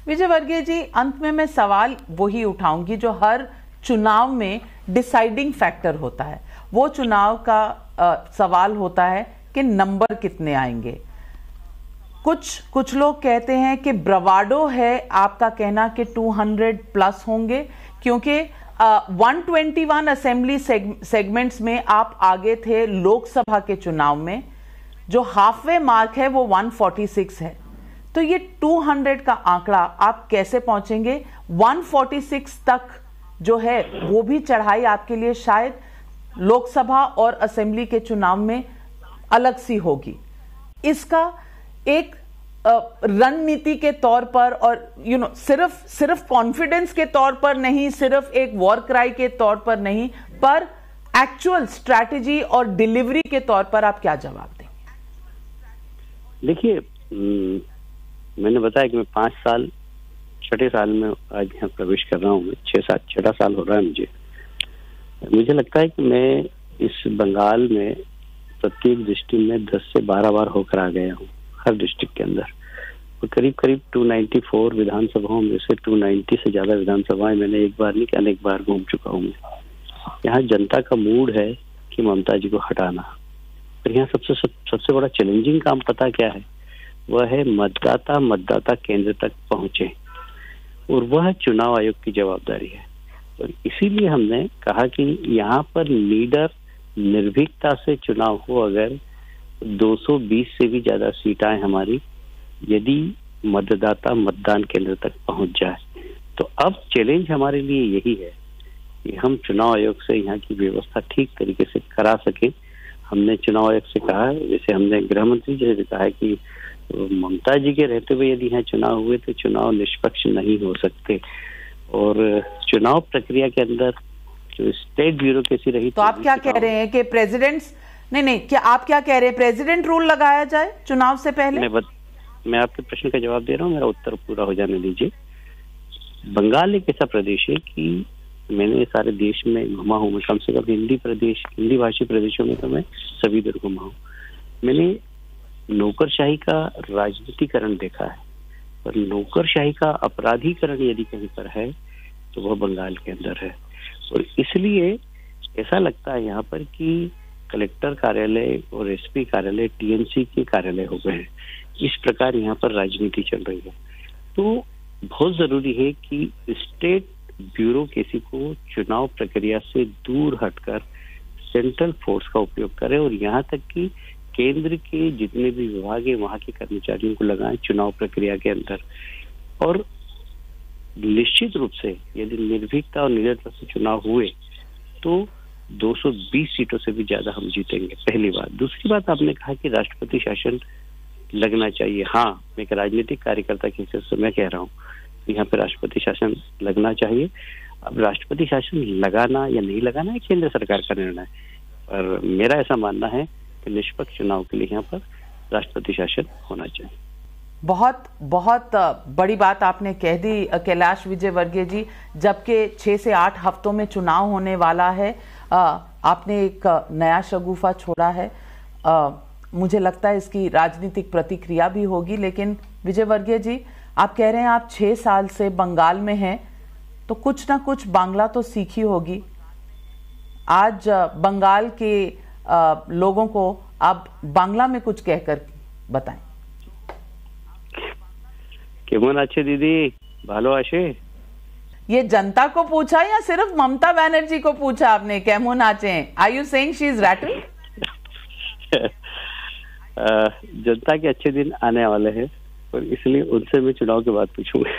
विजय वर्गीय जी, अंत में मैं सवाल वही उठाऊंगी जो हर चुनाव में डिसाइडिंग फैक्टर होता है। वो चुनाव का सवाल होता है कि नंबर कितने आएंगे। कुछ लोग कहते हैं कि ब्रवाडो है आपका कहना कि 200 प्लस होंगे, क्योंकि 121 असेंबली सेगमेंट्स में आप आगे थे लोकसभा के चुनाव में। जो हाफवे मार्क है वो 146 है। तो ये 200 का आंकड़ा आप कैसे पहुंचेंगे? 146 तक जो है वो भी चढ़ाई आपके लिए शायद लोकसभा और असेंबली के चुनाव में अलग सी होगी। इसका एक रणनीति के तौर पर और सिर्फ कॉन्फिडेंस के तौर पर नहीं, सिर्फ एक वॉर क्राई के तौर पर नहीं, पर एक्चुअल स्ट्रैटेजी और डिलीवरी के तौर पर आप क्या जवाब देंगे? देखिए, मैंने बताया कि मैं 5 साल, छठे साल में आज यहाँ प्रवेश कर रहा हूँ। मैं 6 साल हो रहा है मुझे लगता है कि मैं इस बंगाल में प्रत्येक डिस्ट्रिक्ट में 10 से 12 बार होकर आ गया हूँ, हर डिस्ट्रिक्ट के अंदर। और करीब 294 विधानसभाओं में से 290 से ज्यादा विधानसभाएं मैंने एक बार नहीं कि अनेक बार घूम चुका हूँ। यहाँ जनता का मूड है कि ममता जी को हटाना। और यहाँ सबसे बड़ा चैलेंजिंग काम पता क्या है? वह है मतदाता केंद्र तक पहुंचे, और वह चुनाव आयोग की जवाबदारी है। और इसीलिए हमने कहा कि यहाँ पर लीडर निर्भीकता से चुनाव हो। अगर 220 से भी ज्यादा सीटें हमारी, यदि मतदाता मतदान केंद्र तक पहुंच जाए, तो अब चैलेंज हमारे लिए यही है कि हम चुनाव आयोग से यहाँ की व्यवस्था ठीक तरीके से करा सके। हमने चुनाव आयोग से कहा है, जैसे हमने गृह मंत्री जी से कहा है कि ममता जी के रहते हुए यदि यहाँ चुनाव हुए तो चुनाव निष्पक्ष नहीं हो सकते। और चुनाव प्रक्रिया के अंदर जो स्टेट ब्यूरोक्रेसी रही, तो आप क्या कह रहे हैं कि प्रेसिडेंट्स नहीं, क्या आप क्या कह रहे हैं, प्रेसिडेंट रूल लगाया जाए चुनाव से पहले? मैं आपके प्रश्न का जवाब दे रहा हूँ, मेरा उत्तर पूरा हो जाने दीजिए। बंगाल एक ऐसा प्रदेश है कि मैंने सारे देश में घुमा हूँ। मैं कम से कम हिंदी भाषी प्रदेशों में तो मैं सभी इधर घुमा हूँ। मैंने नौकरशाही का राजनीतिकरण देखा है, पर नौकरशाही का अपराधीकरण यदि कहीं पर है तो वह बंगाल के अंदर है। और इसलिए ऐसा लगता है यहाँ पर कि कलेक्टर कार्यालय और एसपी कार्यालय टीएमसी के कार्यालय हो गए हैं। इस प्रकार यहाँ पर राजनीति चल रही है। तो बहुत जरूरी है कि स्टेट ब्यूरोक्रेसी को चुनाव प्रक्रिया से दूर हटकर सेंट्रल फोर्स का उपयोग करे, और यहाँ तक कि केंद्र के जितने भी विभाग है वहां के कर्मचारियों को लगाएं चुनाव प्रक्रिया के अंदर। और निश्चित रूप से यदि निर्भीकता और निडरता से चुनाव हुए तो 220 सीटों से भी ज्यादा हम जीतेंगे, पहली बात। दूसरी बात, आपने कहा कि राष्ट्रपति शासन लगना चाहिए। हाँ, मैं एक राजनीतिक कार्यकर्ता की हैसियत से मैं कह रहा हूँ, यहाँ पे राष्ट्रपति शासन लगना चाहिए। अब राष्ट्रपति शासन लगाना या नहीं लगाना है केंद्र सरकार का निर्णय है, पर मेरा ऐसा मानना है कि निष्पक्ष चुनाव के लिए यहाँ पर राष्ट्रपति शासन होना चाहिए। बहुत बहुत बड़ी बात आपने कह दी कैलाश विजय वर्गीय जी। जबकि 6 से 8 हफ्तों में चुनाव होने वाला है, आपने एक नया शगुफा छोड़ा है। मुझे लगता है इसकी राजनीतिक प्रतिक्रिया भी होगी। लेकिन विजय वर्गीय जी, आप कह रहे हैं आप 6 साल से बंगाल में हैं, तो कुछ ना कुछ बांग्ला तो सीखी होगी। आज बंगाल के लोगों को आप बांग्ला में कुछ कहकर बताएं। केमन आछे दीदी, भालो आछे? ये जनता को पूछा या सिर्फ ममता बनर्जी को पूछा आपने केमन आछे? Are you saying she is rattle? जनता के अच्छे दिन आने वाले हैं, और इसलिए उनसे मैं चुनाव के बाद पूछूंगा।